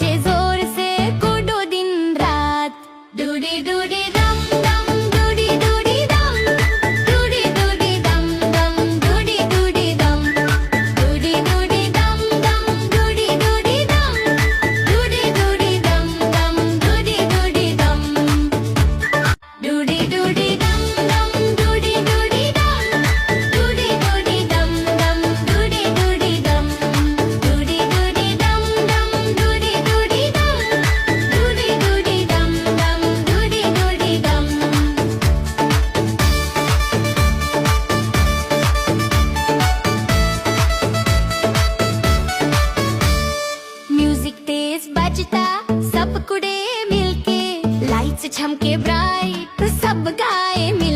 के जोर से कूदो दिन रात। डूडी डूडी दम दम डूडी डूडी दम, डूडी डूडी दम दम डूडी डूडी दम, डूडी डूडी दम दम डूडी डूडी दम, डूडी डूडी दम दम डूडी डूडी दम, डूडी डूडी दम दम डूडी डूडी दम, डूडी डूडी दम दम डूडी डूडी दम, डूडी डूडी दम दम डूडी डूडी दम, डूडी डूडी दम दम डूडी डूडी दम। म्यूजिक तेज बजता सब कुड़े मिलके, लाइट्स झमके ब्राइट सब गाए मिलके।